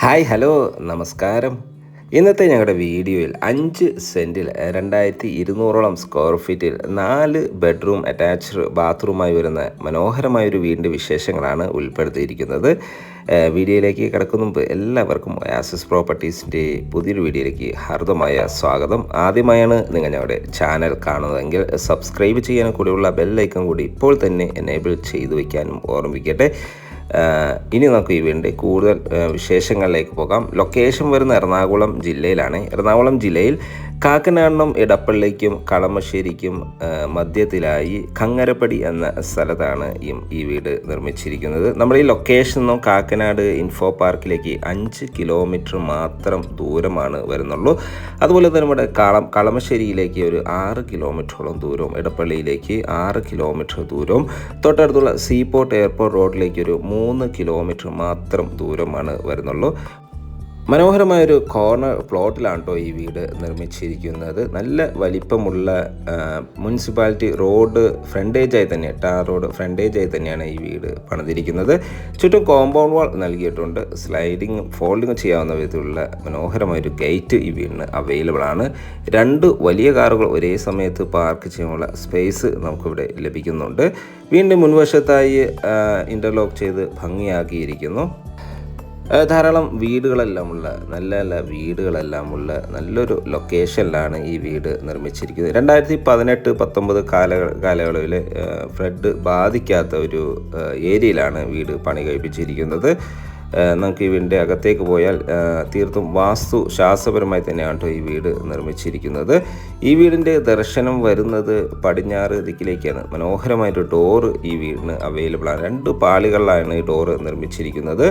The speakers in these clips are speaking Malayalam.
ഹായ് ഹലോ നമസ്കാരം. ഇന്നത്തെ ഞങ്ങളുടെ വീഡിയോയിൽ 5 സെൻറ്റിൽ 2200 സ്ക്വയർ ഫീറ്റിൽ 4 ബെഡ്റൂം അറ്റാച്ച്ഡ് ബാത്റൂമായി വരുന്ന മനോഹരമായൊരു വീടിൻ്റെ വിശേഷങ്ങളാണ് ഉൾപ്പെടുത്തിയിരിക്കുന്നത്. വീഡിയോയിലേക്ക് കിടക്കുന്ന മുമ്പ് എല്ലാവർക്കും ആസിസ് പ്രോപ്പർട്ടീസിൻ്റെ പുതിയൊരു വീഡിയോയിലേക്ക് ഹാർദമായ സ്വാഗതം. ആദ്യമായാണ് നിങ്ങൾ ഞങ്ങളുടെ ചാനൽ കാണുന്നതെങ്കിൽ സബ്സ്ക്രൈബ് ചെയ്യാനും കൂടിയുള്ള ബെല്ലൈക്കൺ കൂടി ഇപ്പോൾ തന്നെ എനേബിൾ ചെയ്തു വയ്ക്കാനും ഓർമ്മിക്കട്ടെ. ഇനി നമുക്ക് ഈ വീടിൻ്റെ കൂടുതൽ വിശേഷങ്ങളിലേക്ക് പോകാം. ലൊക്കേഷൻ വരുന്ന എറണാകുളം ജില്ലയിലാണ്. എറണാകുളം ജില്ലയിൽ കാക്കനാടിനും ഇടപ്പള്ളിക്കും കളമശ്ശേരിക്കും മധ്യത്തിലായി കങ്ങരപ്പടി എന്ന സ്ഥലത്താണ് ഈ വീട് നിർമ്മിച്ചിരിക്കുന്നത്. നമ്മുടെ ഈ ലൊക്കേഷൻ നിന്നും കാക്കനാട് ഇൻഫോ പാർക്കിലേക്ക് 5 കിലോമീറ്റർ മാത്രം ദൂരമാണ് വരുന്നുള്ളൂ. അതുപോലെ തന്നെ നമ്മുടെ കളമശ്ശേരിയിലേക്ക് ഒരു 6 കിലോമീറ്ററോളം ദൂരവും, ഇടപ്പള്ളിയിലേക്ക് 6 കിലോമീറ്റർ ദൂരവും, തൊട്ടടുത്തുള്ള സീപോർട്ട് എയർപോർട്ട് റോഡിലേക്ക് ഒരു 3 കിലോമീറ്റർ മാത്രം ദൂരമാണ് വരുന്നുള്ളൂ. മനോഹരമായൊരു കോർണർ പ്ലോട്ടിലാണ് കേട്ടോ ഈ വീട് നിർമ്മിച്ചിരിക്കുന്നത്. നല്ല വലിപ്പമുള്ള മുനിസിപ്പാലിറ്റി റോഡ് ഫ്രണ്ടേജായി തന്നെ, ടാർ റോഡ് ഫ്രണ്ടേജായി തന്നെയാണ് ഈ വീട് പണിതിരിക്കുന്നത്. ചുറ്റും കോമ്പൗണ്ട് വാൾ നൽകിയിട്ടുണ്ട്. സ്ലൈഡിങ് ഫോൾഡിങ് ചെയ്യാവുന്ന വിധത്തിലുള്ള മനോഹരമായൊരു ഗേറ്റ് ഈ വീടിന് അവൈലബിൾ ആണ്. 2 വലിയ കാറുകൾ ഒരേ സമയത്ത് പാർക്ക് ചെയ്യാനുള്ള സ്പേസ് നമുക്കിവിടെ ലഭിക്കുന്നുണ്ട്. വീണ്ടും മുൻവശത്തായി ഇൻ്റർലോക്ക് ചെയ്ത് ഭംഗിയാക്കിയിരിക്കുന്നു. ധാരാളം വീടുകളെല്ലാമുള്ള നല്ല വീടുകളെല്ലാമുള്ള നല്ലൊരു ലൊക്കേഷനിലാണ് ഈ വീട് നിർമ്മിച്ചിരിക്കുന്നത്. 2018-19 കാലയളവിൽ ഫ്ലഡ് ബാധിക്കാത്ത ഒരു ഏരിയയിലാണ് വീട് പണി കഴിപ്പിച്ചിരിക്കുന്നത്. നമുക്ക് ഈ വീടിൻ്റെ അകത്തേക്ക് പോയാൽ തീർത്തും വാസ്തുശാസ്ത്രപരമായി തന്നെയാണ് ഈ വീട് നിർമ്മിച്ചിരിക്കുന്നത്. ഈ വീടിൻ്റെ ദർശനം വരുന്നത് പടിഞ്ഞാറ് ദിക്കിലേക്കാണ്. മനോഹരമായിട്ട് ഡോറ് ഈ വീടിന് അവൈലബിൾ ആണ്. 2 പാളികളിലാണ് ഈ ഡോറ് നിർമ്മിച്ചിരിക്കുന്നത്.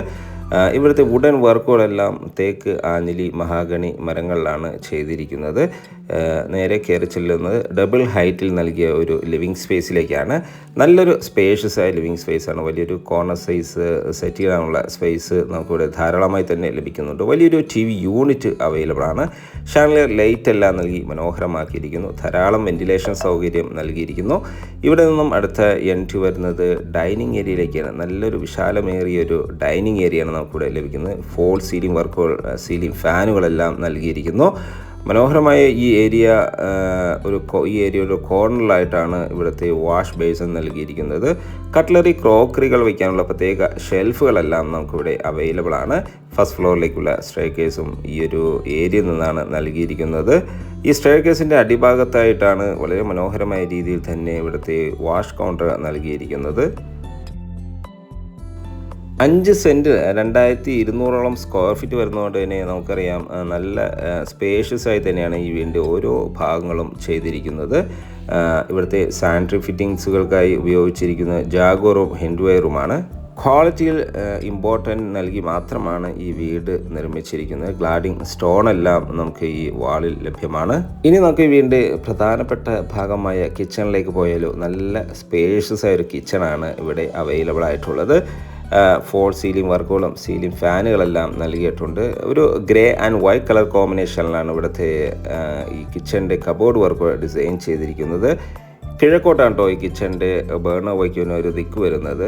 ഇവിടുത്തെ വുഡൻ വർക്കുകളെല്ലാം തേക്ക്, ആഞ്ഞിലി, മഹാഗണി മരങ്ങളിലാണ് ചെയ്തിരിക്കുന്നത്. നേരെ കയറി ചെല്ലുന്നത് ഡബിൾ ഹൈറ്റിൽ നൽകിയ ഒരു ലിവിങ് സ്പേസിലേക്കാണ്. നല്ലൊരു സ്പേഷ്യസ് ആയ ലിവിങ് സ്പേസാണ്. വലിയൊരു കോർണർ സൈസ് സെറ്റ് ചെയ്യാനുള്ള സ്പേസ് നമുക്കിവിടെ ധാരാളമായി തന്നെ ലഭിക്കുന്നുണ്ട്. വലിയൊരു TV യൂണിറ്റ് അവൈലബിൾ ആണ്. ഷാൻലിയർ ലൈറ്റ് എല്ലാം നൽകി മനോഹരമാക്കിയിരിക്കുന്നു. ധാരാളം വെന്റിലേഷൻ സൗകര്യം നൽകിയിരിക്കുന്നു. ഇവിടെ നിന്നും അടുത്ത എൻട്രി വരുന്നത് ഡൈനിങ് ഏരിയയിലേക്കാണ്. നല്ലൊരു വിശാലമേറിയൊരു ഡൈനിങ് ഏരിയയാണ് നമുക്കിവിടെ ലഭിക്കുന്നത്. ഫോൾ സീലിംഗ് വർക്കുകൾ, സീലിംഗ് ഫാനുകളെല്ലാം നൽകിയിരിക്കുന്നു. മനോഹരമായ ഈ ഏരിയ ഒരു കോർണറിലായിട്ടാണ് ഇവിടുത്തെ വാഷ് ബേസിൻ നൽകിയിരിക്കുന്നത്. കട്ട്ലറി, ക്രോക്കറികൾ വയ്ക്കാനുള്ള പ്രത്യേക ഷെൽഫുകളെല്ലാം നമുക്കിവിടെ അവൈലബിൾ ആണ്. ഫസ്റ്റ് ഫ്ലോറിലേക്കുള്ള സ്റ്റെയർകേസും ഈ ഒരു ഏരിയയിൽ നിന്നാണ് നൽകിയിരിക്കുന്നത്. ഈ സ്റ്റെയർകേസിൻ്റെ അടിഭാഗത്തായിട്ടാണ് വളരെ മനോഹരമായ രീതിയിൽ തന്നെ ഇവിടുത്തെ വാഷ് കൗണ്ടർ നൽകിയിരിക്കുന്നത്. 5 സെൻറ്റ് 2200 സ്ക്വയർ ഫീറ്റ് വരുന്നതുകൊണ്ട് തന്നെ നമുക്കറിയാം നല്ല സ്പേഷ്യസ് ആയി തന്നെയാണ് ഈ വീടിൻ്റെ ഓരോ ഭാഗങ്ങളും ചെയ്തിരിക്കുന്നത്. ഇവിടുത്തെ സാനിറ്ററി ഫിറ്റിങ്സുകൾക്കായി ഉപയോഗിച്ചിരിക്കുന്നത് ജാഗോറും ഹിൻഡ്വെയറുമാണ്. ക്വാളിറ്റിയിൽ ഇമ്പോർട്ടൻ്റ് നൽകി മാത്രമാണ് ഈ വീട് നിർമ്മിച്ചിരിക്കുന്നത്. ഗ്ലാഡിംഗ് സ്റ്റോണെല്ലാം നമുക്ക് ഈ വാളിൽ ലഭ്യമാണ്. ഇനി നമുക്ക് ഈ വീടിൻ്റെ പ്രധാനപ്പെട്ട ഭാഗമായ കിച്ചണിലേക്ക് പോയാലോ. നല്ല സ്പേഷ്യസ് ആയൊരു കിച്ചണാണ് ഇവിടെ അവൈലബിൾ ആയിട്ടുള്ളത്. ഫോൾ സീലിംഗ് വർക്കുകളും സീലിംഗ് ഫാനുകളെല്ലാം നൽകിയിട്ടുണ്ട്. ഒരു ഗ്രേ ആൻഡ് വൈറ്റ് കളർ കോമ്പിനേഷനിലാണ് ഇവിടുത്തെ ഈ കിച്ചണിൻ്റെ കബോർഡ് വർക്ക് ഡിസൈൻ ചെയ്തിരിക്കുന്നത്. കിഴക്കോട്ടാണ് കേട്ടോ ഈ കിച്ചണിൻ്റെ ബേർണർ വയ്ക്കുന്ന ഒരു ദിക്ക് വരുന്നത്.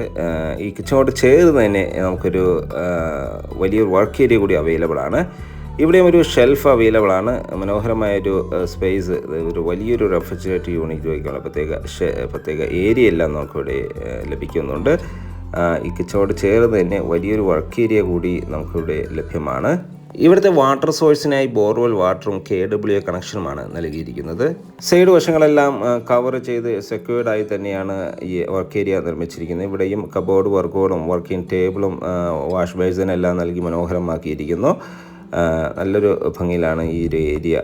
ഈ കിച്ചണോട് ചേർന്ന് തന്നെ നമുക്കൊരു വലിയൊരു വർക്ക് ഏരിയ കൂടി അവൈലബിൾ ആണ്. ഇവിടെയും ഒരു ഷെൽഫ് അവൈലബിൾ ആണ്. മനോഹരമായൊരു സ്പേസ്, ഒരു വലിയൊരു റെഫ്രിജറേറ്റർ യൂണിറ്റ് വയ്ക്കാനുള്ള പ്രത്യേക ഏരിയ എല്ലാം നമുക്കിവിടെ ലഭിക്കുന്നുണ്ട്. ഈ കിച്ചണോട് ചേർന്ന് തന്നെ വലിയൊരു വർക്ക് ഏരിയ കൂടി നമുക്കിവിടെ ലഭ്യമാണ്. ഇവിടുത്തെ വാട്ടർ സോഴ്സിനായി ബോർവെൽ വാട്ടറും KWA കണക്ഷനുമാണ് നൽകിയിരിക്കുന്നത്. സൈഡ് വശങ്ങളെല്ലാം കവർ ചെയ്ത് സെക്യൂർഡായി തന്നെയാണ് ഈ വർക്ക് ഏരിയ നിർമ്മിച്ചിരിക്കുന്നത്. ഇവിടെയും കബോർഡ് വർക്കുകളും വർക്കിംഗ് ടേബിളും വാഷ് ബേസിനെല്ലാം നൽകി മനോഹരമാക്കിയിരിക്കുന്നു. നല്ലൊരു ഭംഗിയിലാണ് ഈ ഒരു ഏരിയ.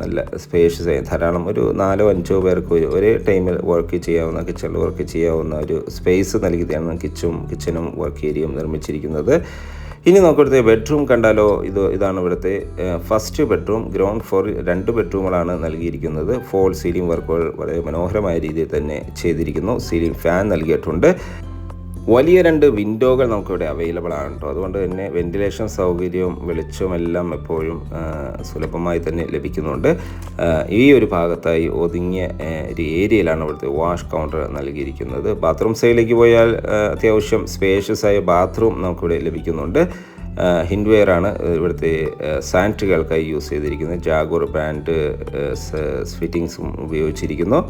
നല്ല സ്പേഷ്യസ് ആയി ധാരാളം ഒരു 4-5 പേർക്ക് ഒരേ ടൈമിൽ വർക്ക് ചെയ്യാവുന്ന, കിച്ചണിൽ വർക്ക് ചെയ്യാവുന്ന ഒരു സ്പേസ് നൽകിയാണ് കിച്ചണും വർക്ക് ഏരിയയും നിർമ്മിച്ചിരിക്കുന്നത്. ഇനി നമുക്കിവിടുത്തെ ബെഡ്റൂം കണ്ടാലോ. ഇതാണ് ഇവിടുത്തെ ഫസ്റ്റ് ബെഡ്റൂം. ഗ്രൗണ്ട് ഫ്ലോറിൽ 2 ബെഡ്റൂമുകളാണ് നൽകിയിരിക്കുന്നത്. ഫോൾ സീലിംഗ് വർക്കുകൾ വളരെ മനോഹരമായ രീതിയിൽ തന്നെ ചെയ്തിരിക്കുന്നു. സീലിംഗ് ഫാൻ നൽകിയിട്ടുണ്ട്. വലിയ 2 വിൻഡോകൾ നമുക്കിവിടെ അവൈലബിൾ ആണ് കേട്ടോ. അതുകൊണ്ട് തന്നെ വെന്റിലേഷൻ സൗകര്യവും വെളിച്ചവും എല്ലാം എപ്പോഴും സുലഭമായി തന്നെ ലഭിക്കുന്നുണ്ട്. ഈ ഒരു ഭാഗത്തായി ഒതുങ്ങിയ ഒരു ഏരിയയിലാണ് ഇവിടുത്തെ വാഷ് കൗണ്ടർ നൽകിയിരിക്കുന്നത്. ബാത്റൂം സൈഡിലേക്ക് പോയാൽ അത്യാവശ്യം സ്പേഷ്യസ് ആയ ബാത്റൂം നമുക്കിവിടെ ലഭിക്കുന്നുണ്ട്. ഹിൻഡ്വെയറാണ് ഇവിടുത്തെ സാനിറ്ററികൾക്കായി യൂസ് ചെയ്തിരിക്കുന്നത്. ജാഗോർ ബ്രാൻഡ് ഫിറ്റിങ്സും ഉപയോഗിച്ചിരിക്കുന്നു.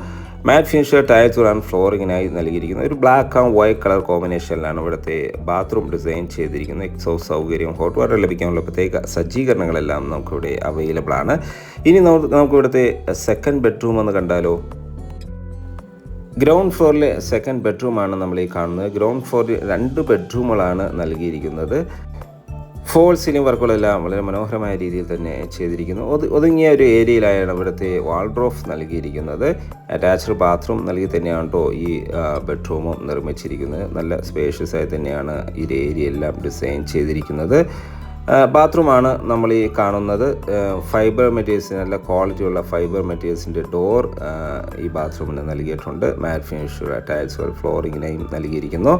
മാറ്റ് ഫിനിഷ് ടൈൽസ് ആൻഡ് ഫ്ലോറിങ്ങിനായി നൽകിയിരിക്കുന്നു. ഒരു ബ്ലാക്ക് ആൻഡ് വൈറ്റ് കളർ കോമ്പിനേഷനിലാണ് ഇവിടുത്തെ ബാത്റൂം ഡിസൈൻ ചെയ്തിരിക്കുന്നത്. എക്സോസ്റ്റ് സൗകര്യം, ഹോട്ട് വാട്ടർ ലഭിക്കാനുള്ള പ്രത്യേക സജ്ജീകരണങ്ങളെല്ലാം നമുക്കിവിടെ അവൈലബിൾ ആണ്. ഇനി നമുക്കിവിടുത്തെ സെക്കൻഡ് ബെഡ്റൂം ഒന്ന് കണ്ടാലോ. ഗ്രൗണ്ട് ഫ്ലോറിലെ സെക്കൻഡ് ബെഡ്റൂമാണ് നമ്മൾ ഈ കാണുന്നത്. ഗ്രൗണ്ട് ഫ്ലോറിൽ 2 ബെഡ്റൂമുകളാണ് നൽകിയിരിക്കുന്നത്. ഫോൾ സീലിംഗ് വർക്കുകളെല്ലാം വളരെ മനോഹരമായ രീതിയിൽ തന്നെ ചെയ്തിരിക്കുന്നു. ഒതുങ്ങിയ ഒരു ഏരിയയിലായാണ് ഇവിടുത്തെ വാൾഡ്രോഫ് നൽകിയിരിക്കുന്നത്. അറ്റാച്ച്ഡ് ബാത്റൂം നൽകി തന്നെയാണ് കേട്ടോ ഈ ബെഡ്റൂമും നിർമ്മിച്ചിരിക്കുന്നത്. നല്ല സ്പേഷ്യസ് ആയി തന്നെയാണ് ഈ ഏരിയ എല്ലാം ഡിസൈൻ ചെയ്തിരിക്കുന്നത്. ബാത്റൂമാണ് നമ്മൾ ഈ കാണുന്നത്. ഫൈബർ മെറ്റീരിയൽസ്, നല്ല ക്വാളിറ്റിയുള്ള ഫൈബർ മെറ്റീരിയൽസിൻ്റെ ഡോർ ഈ ബാത്റൂമിന് നൽകിയിട്ടുണ്ട്. മാറ്റ് ഫിനിഷ് ടൈൽസ് ഫ്ലോറിങ്ങിനെയും നൽകിയിരിക്കുന്നു.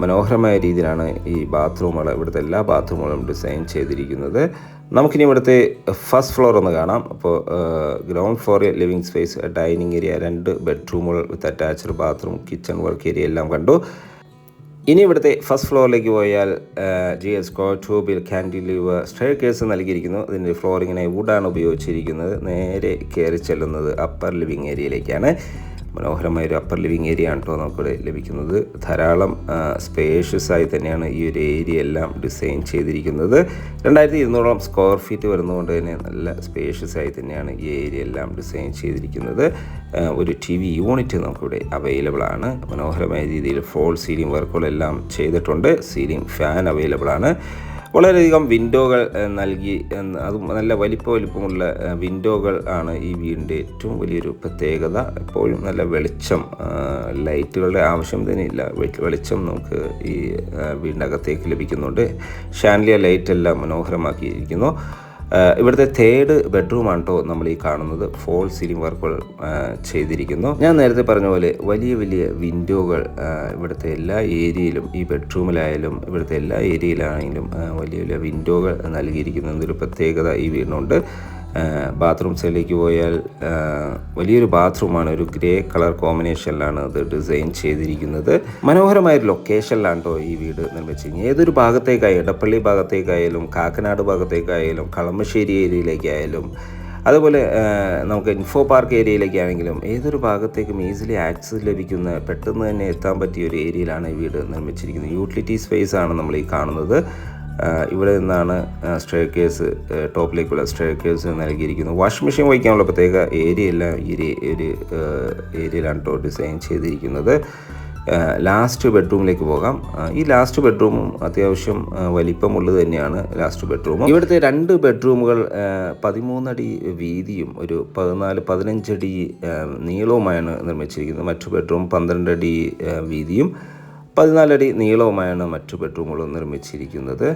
മനോഹരമായ രീതിയിലാണ് ഈ ബാത്റൂമുകൾ, ഇവിടുത്തെ എല്ലാ ബാത്റൂമുകളും ഡിസൈൻ ചെയ്തിരിക്കുന്നത്. നമുക്കിനി ഇവിടുത്തെ ഫസ്റ്റ് ഫ്ലോർ ഒന്ന് കാണാം. അപ്പോൾ ഗ്രൗണ്ട് ഫ്ലോറിൽ ലിവിങ് സ്പേസ്, ഡൈനിങ് ഏരിയ, 2 ബെഡ്റൂമുകൾ with attached bathroom, kitchen work area എല്ലാം കണ്ടു. ഇനി ഇവിടുത്തെ ഫസ്റ്റ് ഫ്ലോറിലേക്ക് പോയാൽ GS ട്യൂബിൽ കാൻഡിലിവർ സ്റ്റെയർ കേസ് നൽകിയിരിക്കുന്നു. ഇതിൻ്റെ ഫ്ലോറിങ്ങിനായി വുഡാണ് ഉപയോഗിച്ചിരിക്കുന്നത്. നേരെ കയറി ചെല്ലുന്നത് അപ്പർ ലിവിങ് ഏരിയയിലേക്കാണ്. മനോഹരമായൊരു അപ്പർ ലിവിങ് ഏരിയ ആണ് കേട്ടോ നമുക്കിവിടെ ലഭിക്കുന്നത്. ധാരാളം സ്പേഷ്യസ് ആയി തന്നെയാണ് ഈ ഒരു ഏരിയ എല്ലാം ഡിസൈൻ ചെയ്തിരിക്കുന്നത്. 2200 സ്ക്വയർ ഫീറ്റ് വരുന്നതുകൊണ്ട് തന്നെ നല്ല സ്പേഷ്യസ് ആയി തന്നെയാണ് ഈ ഏരിയ എല്ലാം ഡിസൈൻ ചെയ്തിരിക്കുന്നത്. ഒരു TV യൂണിറ്റ് നമുക്കിവിടെ അവൈലബിൾ ആണ്. മനോഹരമായ രീതിയിൽ ഫോൾ സീലിംഗ് വർക്കുകളെല്ലാം ചെയ്തിട്ടുണ്ട്. സീലിംഗ് ഫാൻ അവൈലബിൾ ആണ്. വളരെയധികം വിൻഡോകൾ നൽകി, അതും നല്ല വലിപ്പമുള്ള വിൻഡോകൾ ആണ് ഈ വീടിൻ്റെ ഏറ്റവും വലിയൊരു പ്രത്യേകത. എപ്പോഴും നല്ല വെളിച്ചം, ലൈറ്റുകളുടെ ആവശ്യം തന്നെ ഇല്ല, വെളിച്ചം നമുക്ക് ഈ വീടിൻ്റെ അകത്തേക്ക് ലഭിക്കുന്നുണ്ട്. ഷാൻലിയ ലൈറ്റ് എല്ലാം മനോഹരമാക്കിയിരിക്കുന്നു. ഇവിടുത്തെ തേർഡ് ബെഡ്റൂമാണ് കേട്ടോ നമ്മൾ ഈ കാണുന്നത്. ഫോൾ സീലിംഗ് വർക്കുകൾ ചെയ്തിരിക്കുന്നു. ഞാൻ നേരത്തെ പറഞ്ഞ പോലെ വലിയ വലിയ വിൻഡോകൾ ഇവിടുത്തെ എല്ലാ ഏരിയയിലും, ഈ ബെഡ്റൂമിലായാലും ഇവിടുത്തെ എല്ലാ ഏരിയയിലാണെങ്കിലും വലിയ വലിയ വിൻഡോകൾ നൽകിയിരിക്കുന്നതൊരു പ്രത്യേകത ഈ വീടിനുണ്ട്. ബാത്റൂം സൈഡിലേക്ക് പോയാൽ വലിയൊരു ബാത്റൂമാണ്. ഒരു ഗ്രേ കളർ കോമ്പിനേഷനിലാണ് അത് ഡിസൈൻ ചെയ്തിരിക്കുന്നത്. മനോഹരമായൊരു ലൊക്കേഷനിലാണ് കേട്ടോ ഈ വീട് നിർമ്മിച്ചിരിക്കുന്നത്. ഏതൊരു ഭാഗത്തേക്കായാലും, എടപ്പള്ളി ഭാഗത്തേക്കായാലും, കാക്കനാട് ഭാഗത്തേക്കായാലും, കളമശ്ശേരി ഏരിയയിലേക്കായാലും, അതുപോലെ നമുക്ക് ഇൻഫോ പാർക്ക് ഏരിയയിലേക്കാണെങ്കിലും ഏതൊരു ഭാഗത്തേക്കും ഈസിലി ആക്സസ് ലഭിക്കുന്ന, പെട്ടെന്ന് തന്നെ എത്താൻ പറ്റിയ ഒരു ഏരിയയിലാണ് ഈ വീട് നിർമ്മിച്ചിരിക്കുന്നത്. യൂട്ടിലിറ്റി സ്പേസ് ആണ് നമ്മൾ ഈ കാണുന്നത്. ഇവിടെ നിന്നാണ് സ്റ്റെയർ കേസ്, ടോപ്പിലേക്കുള്ള സ്റ്റെയർ കേസ് നൽകിയിരിക്കുന്നു. വാഷിംഗ് മെഷീൻ വയ്ക്കാനുള്ള പ്രത്യേക ഏരിയ എല്ലാം ഈ ഒരു ഏരിയയിലാണ് കേട്ടോ ഡിസൈൻ ചെയ്തിരിക്കുന്നത്. ലാസ്റ്റ് ബെഡ്റൂമിലേക്ക് പോകാം. ഈ ലാസ്റ്റ് ബെഡ്റൂമും അത്യാവശ്യം വലിപ്പമുള്ളത് തന്നെയാണ്. ലാസ്റ്റ് ബെഡ്റൂമും ഇവിടുത്തെ 2 ബെഡ്റൂമുകൾ 13 അടി വീതിയും ഒരു 14-15 അടി നീളവുമായാണ് നിർമ്മിച്ചിരിക്കുന്നത്. മറ്റു ബെഡ്റൂം 12 അടി വീതിയും 14 അടി നീളവുമായാണ് മറ്റു ബെഡ്റൂമുകളും നിർമ്മിച്ചിരിക്കുന്നത്.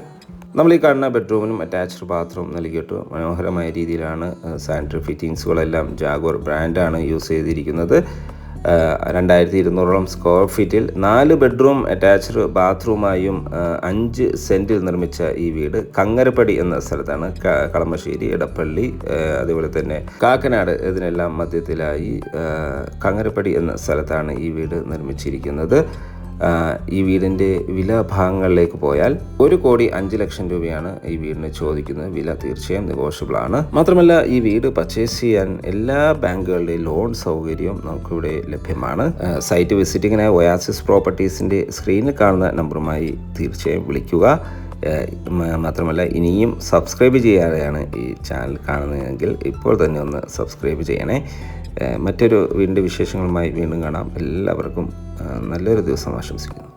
നമ്മൾ ഈ കാണുന്ന ബെഡ്റൂമിനും അറ്റാച്ച്ഡ് ബാത്റൂം നൽകിയിട്ട് മനോഹരമായ രീതിയിലാണ് സാനിറ്ററി ഫിറ്റിങ്സുകളെല്ലാം ജാഗോർ ബ്രാൻഡാണ് യൂസ് ചെയ്തിരിക്കുന്നത്. 2200 സ്ക്വയർ ഫീറ്റിൽ 4 ബെഡ്റൂം അറ്റാച്ച്ഡ് ബാത്റൂമായും 5 സെൻറ്റിൽ നിർമ്മിച്ച ഈ വീട് കങ്ങരപ്പടി എന്ന സ്ഥലത്താണ്. കളമശ്ശേരി, എടപ്പള്ളി, അതുപോലെ തന്നെ കാക്കനാട്, ഇതിനെല്ലാം മധ്യത്തിലായി കങ്ങരപ്പടി എന്ന സ്ഥലത്താണ് ഈ വീട് നിർമ്മിച്ചിരിക്കുന്നത്. ഈ വീടിൻ്റെ വില ഭാഗങ്ങളിലേക്ക് പോയാൽ 1,05,00,000 രൂപയാണ് ഈ വീടിന് ചോദിക്കുന്നത്. വില തീർച്ചയായും നെഗോഷ്യബിൾ ആണ്. മാത്രമല്ല ഈ വീട് പർച്ചേസ് ചെയ്യാൻ എല്ലാ ബാങ്കുകളുടെയും ലോൺ സൗകര്യവും നമുക്കിവിടെ ലഭ്യമാണ്. സൈറ്റ് വിസിറ്റിങ്ങിനായി ഒയാസിസ് പ്രോപ്പർട്ടീസിൻ്റെ സ്ക്രീനിൽ കാണുന്ന നമ്പറുമായി തീർച്ചയായും വിളിക്കുക. മാത്രമല്ല ഇനിയും സബ്സ്ക്രൈബ് ചെയ്യാതെയാണ് ഈ ചാനൽ കാണുന്നതെങ്കിൽ ഇപ്പോൾ തന്നെ ഒന്ന് സബ്സ്ക്രൈബ് ചെയ്യണേ. മറ്റൊരു വീടിൻ്റെ വിശേഷങ്ങളുമായി വീണ്ടും കാണാം. എല്ലാവർക്കും നല്ലൊരു ദിവസം ആശംസിക്കുന്നു.